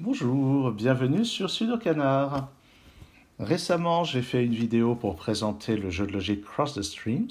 Bonjour, bienvenue sur Sudokanar. Récemment, j'ai fait une vidéo pour présenter le jeu de logique Cross the Streams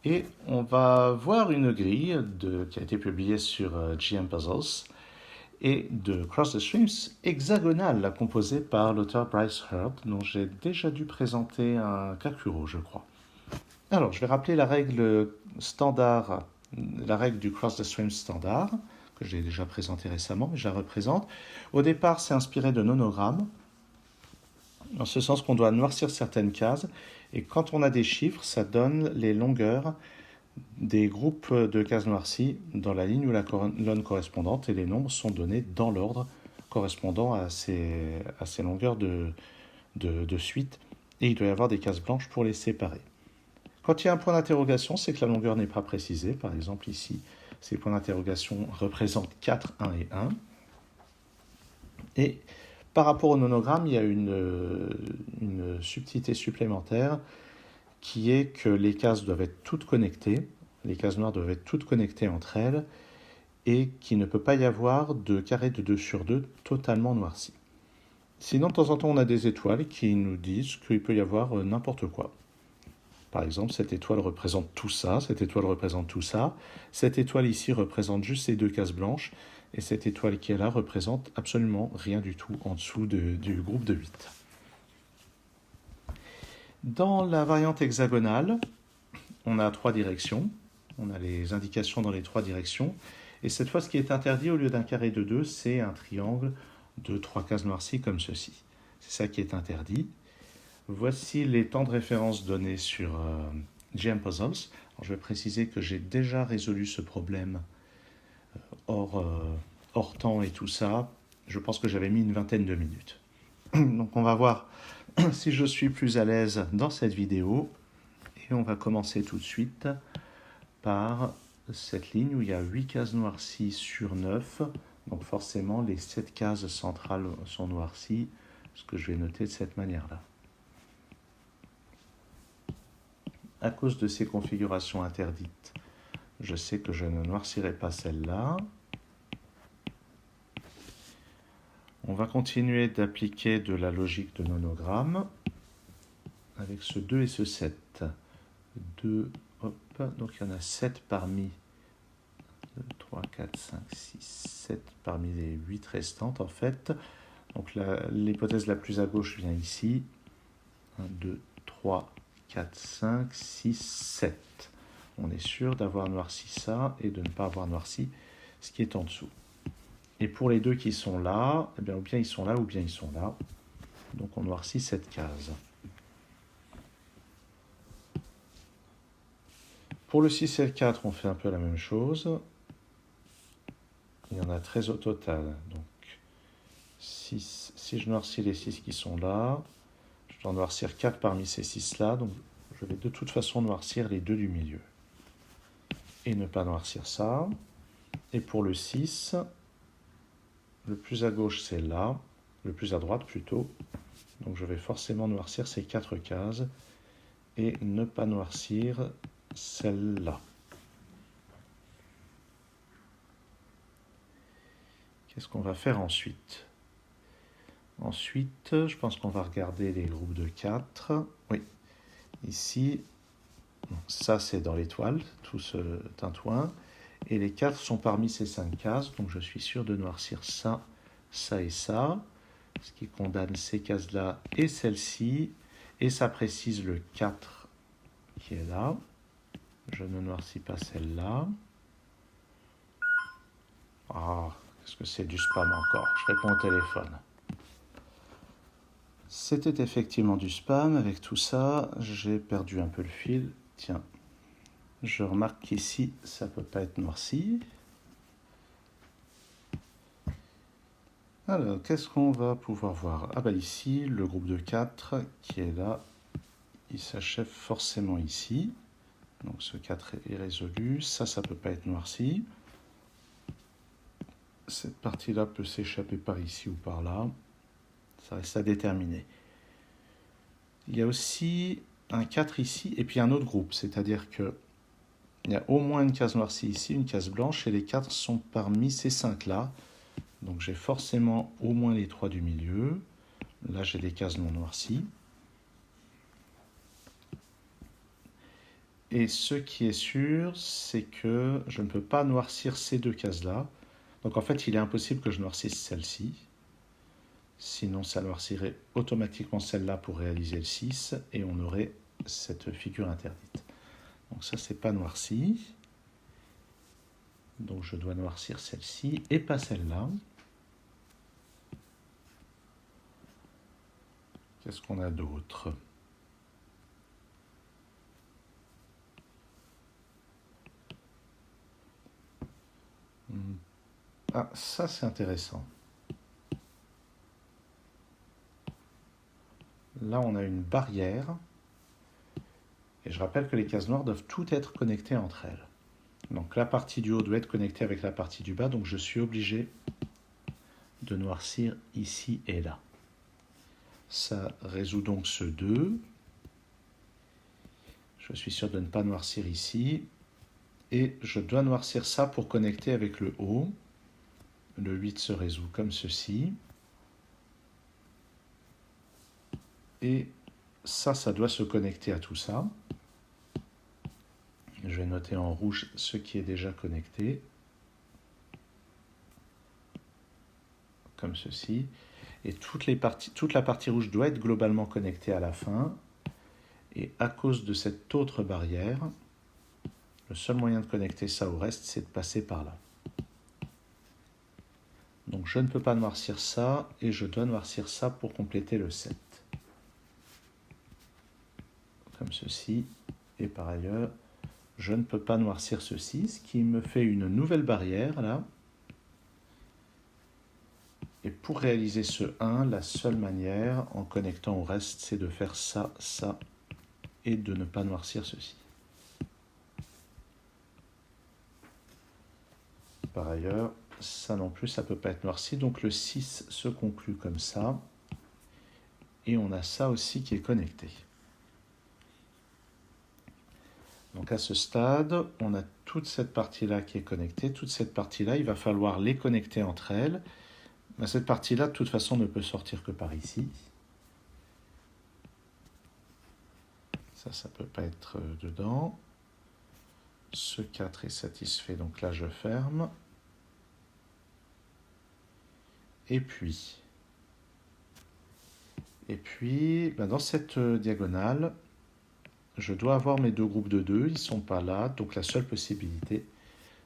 et on va voir une grille qui a été publiée sur GM Puzzles et de Cross the Streams hexagonale composée par l'auteur Bryce Heard dont j'ai déjà dû présenter un Kakuro, je crois. Alors, je vais rappeler la règle standard, la règle du Cross the Streams standard que j'ai déjà présenté récemment, mais je la représente. Au départ, c'est inspiré de nonogrammes, en ce sens qu'on doit noircir certaines cases, et quand on a des chiffres, ça donne les longueurs des groupes de cases noircies dans la ligne ou la colonne correspondante, et les nombres sont donnés dans l'ordre correspondant à ces longueurs de suite, et il doit y avoir des cases blanches pour les séparer. Quand il y a un point d'interrogation, c'est que la longueur n'est pas précisée. Par exemple, ici, ces points d'interrogation représentent 4, 1 et 1. Et par rapport au nonogramme, il y a une subtilité supplémentaire qui est que les cases doivent être toutes connectées, les cases noires doivent être toutes connectées entre elles, et qu'il ne peut pas y avoir de carré de 2 sur 2 totalement noirci. Sinon, de temps en temps, on a des étoiles qui nous disent qu'il peut y avoir n'importe quoi. Par exemple, cette étoile représente tout ça, cette étoile représente tout ça, cette étoile ici représente juste ces deux cases blanches, et cette étoile qui est là représente absolument rien du tout en dessous du groupe de 8. Dans la variante hexagonale, on a 3 directions, on a les indications dans les 3 directions, et cette fois ce qui est interdit au lieu d'un carré de 2, c'est un triangle de 3 cases noircies comme ceci. C'est ça qui est interdit. Voici les temps de référence donnés sur GM Puzzles. Alors, je vais préciser que j'ai déjà résolu ce problème hors temps et tout ça. Je pense que j'avais mis une vingtaine de minutes. Donc on va voir si je suis plus à l'aise dans cette vidéo. Et on va commencer tout de suite par cette ligne où il y a 8 cases noircies sur 9. Donc forcément les 7 cases centrales sont noircies, ce que je vais noter de cette manière-là. À cause de ces configurations interdites, je sais que je ne noircirai pas celle-là. On va continuer d'appliquer de la logique de nonogramme avec ce 2 et ce 7. 2, hop, donc il y en a 7 parmi 2, 3, 4, 5, 6, 7 parmi les 8 restantes en fait. Donc l'hypothèse la plus à gauche vient ici. 1, 2, 3, 4, 5, 6, 7. On est sûr d'avoir noirci ça et de ne pas avoir noirci ce qui est en dessous. Et pour les deux qui sont là, eh bien, ou bien ils sont là ou bien ils sont là. Donc on noircit cette case. Pour le 6 et le 4, on fait un peu la même chose. Il y en a 13 au total. Donc 6, si je noircis les 6 qui sont là, je dois noircir 4 parmi ces 6-là. Donc je vais de toute façon noircir les deux du milieu. Et ne pas noircir ça. Et pour le 6, le plus à gauche c'est là, le plus à droite plutôt. Donc je vais forcément noircir ces 4 cases et ne pas noircir celle-là. Qu'est-ce qu'on va faire ensuite? Ensuite, je pense qu'on va regarder les groupes de 4. Oui, ici, ça c'est dans l'étoile, tout ce tintouin. Et les 4 sont parmi ces 5 cases, donc je suis sûr de noircir ça, ça et ça, ce qui condamne ces cases-là et celle-ci, et ça précise le 4 qui est là. Je ne noircis pas celle-là. Ah, est-ce que c'est du spam encore? Je réponds au téléphone. C'était effectivement du spam. Avec tout ça, j'ai perdu un peu le fil. Tiens, je remarque qu'ici, ça ne peut pas être noirci. Alors, qu'est-ce qu'on va pouvoir voir? Ah bah ici, le groupe de 4 qui est là, il s'achève forcément ici. Donc ce 4 est résolu. Ça ne peut pas être noirci. Cette partie-là peut s'échapper par ici ou par là. Ça reste à déterminer. Il y a aussi un 4 ici et puis un autre groupe. C'est-à-dire qu'il y a au moins une case noircie ici, une case blanche, et les 4 sont parmi ces 5-là. Donc j'ai forcément au moins les 3 du milieu. Là j'ai des cases non noircies. Et ce qui est sûr, c'est que je ne peux pas noircir ces deux cases-là. Donc en fait, il est impossible que je noircisse celle-ci. Sinon, ça noircirait automatiquement celle-là pour réaliser le 6 et on aurait cette figure interdite. Donc ça, c'est pas noirci. Donc je dois noircir celle-ci et pas celle-là. Qu'est-ce qu'on a d'autre ? Ah, ça c'est intéressant. Là, on a une barrière. Et je rappelle que les cases noires doivent toutes être connectées entre elles. Donc la partie du haut doit être connectée avec la partie du bas. Donc je suis obligé de noircir ici et là. Ça résout donc ce 2. Je suis sûr de ne pas noircir ici. Et je dois noircir ça pour connecter avec le haut. Le 8 se résout comme ceci. Et ça doit se connecter à tout ça. Je vais noter en rouge ce qui est déjà connecté. Comme ceci. Et toute la partie rouge doit être globalement connectée à la fin. Et à cause de cette autre barrière, le seul moyen de connecter ça au reste, c'est de passer par là. Donc je ne peux pas noircir ça, et je dois noircir ça pour compléter le 7. Comme ceci. Et par ailleurs, je ne peux pas noircir ceci, ce qui me fait une nouvelle barrière, là. Et pour réaliser ce 1, la seule manière, en connectant au reste, c'est de faire ça, ça, et de ne pas noircir ceci. Par ailleurs, ça non plus, ça ne peut pas être noirci. Donc le 6 se conclut comme ça. Et on a ça aussi qui est connecté. Donc à ce stade, on a toute cette partie-là qui est connectée. Toute cette partie-là, il va falloir les connecter entre elles. Mais cette partie-là, de toute façon, ne peut sortir que par ici. Ça ne peut pas être dedans. Ce 4 est satisfait, donc là je ferme. Et puis, dans cette diagonale, je dois avoir mes deux groupes de 2, ils ne sont pas là, donc la seule possibilité,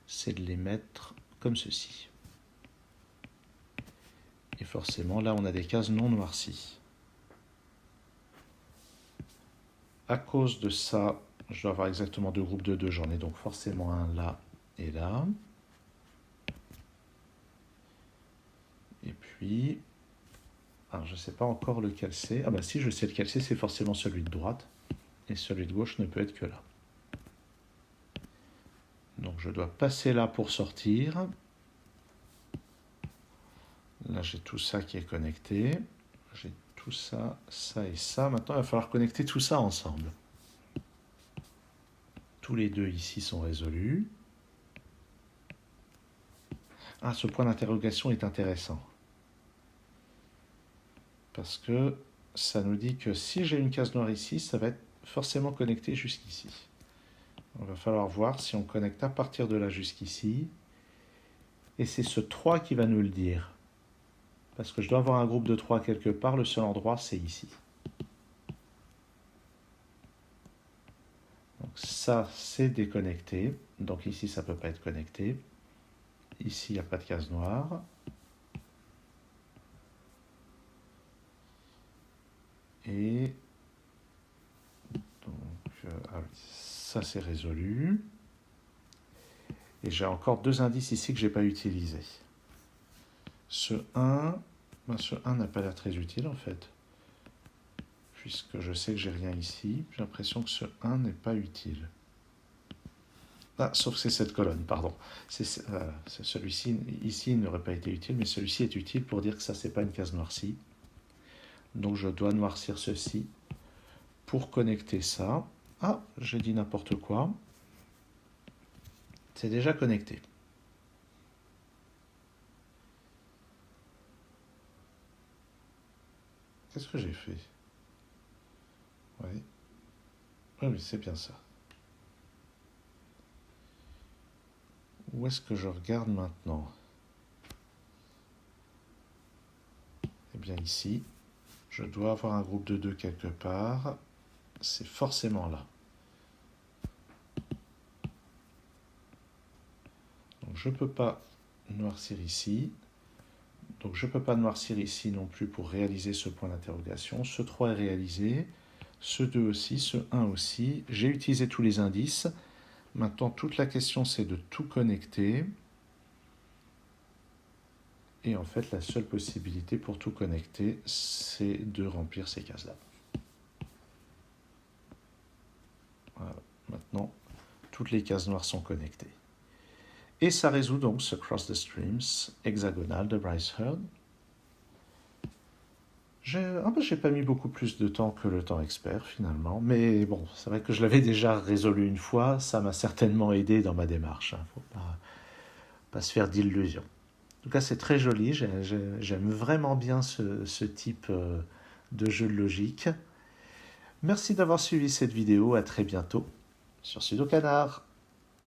c'est de les mettre comme ceci. Et forcément, là, on a des cases non noircies. À cause de ça, je dois avoir exactement deux groupes de 2, j'en ai donc forcément un là et là. Et puis, alors je ne sais pas encore lequel c'est. Ah bah si, je sais lequel c'est forcément celui de droite. Et celui de gauche ne peut être que là. Donc je dois passer là pour sortir. Là j'ai tout ça qui est connecté. J'ai tout ça, ça et ça. Maintenant il va falloir connecter tout ça ensemble. Tous les deux ici sont résolus. Ah, ce point d'interrogation est intéressant. Parce que ça nous dit que si j'ai une case noire ici, ça va être forcément connecté jusqu'ici. Il va falloir voir si on connecte à partir de là jusqu'ici. Et c'est ce 3 qui va nous le dire. Parce que je dois avoir un groupe de 3 quelque part, le seul endroit c'est ici. Donc ça c'est déconnecté, donc ici ça ne peut pas être connecté. Ici il n'y a pas de case noire. Et donc ça c'est résolu. Et j'ai encore deux indices ici que je n'ai pas utilisés. Ce 1, ce 1 n'a pas l'air très utile en fait. Puisque je sais que j'ai rien ici, j'ai l'impression que ce 1 n'est pas utile. Ah, sauf que c'est cette colonne, pardon. Celui-ci, ici, il n'aurait pas été utile, mais celui-ci est utile pour dire que ça, c'est pas une case noircie. Donc je dois noircir ceci pour connecter ça. Ah, j'ai dit n'importe quoi. C'est déjà connecté. qu'est-ce que j'ai fait? Oui, oui, c'est bien ça. Où est-ce que je regarde maintenant? Eh bien ici, je dois avoir un groupe de 2 quelque part. C'est forcément là. Donc je ne peux pas noircir ici. Donc je ne peux pas noircir ici non plus pour réaliser ce point d'interrogation. Ce 3 est réalisé. Ce 2 aussi, ce 1 aussi. J'ai utilisé tous les indices. Maintenant, toute la question, c'est de tout connecter. Et en fait, la seule possibilité pour tout connecter, c'est de remplir ces cases-là. Voilà. Maintenant, toutes les cases noires sont connectées. Et ça résout donc ce Cross the Streams hexagonal de Bryce Heard. J'ai pas mis beaucoup plus de temps que le temps expert finalement, mais bon, c'est vrai que je l'avais déjà résolu une fois, ça m'a certainement aidé dans ma démarche. Faut pas se faire d'illusions. En tout cas, c'est très joli, j'aime vraiment bien ce type de jeu de logique. Merci d'avoir suivi cette vidéo, à très bientôt sur Sudokanar.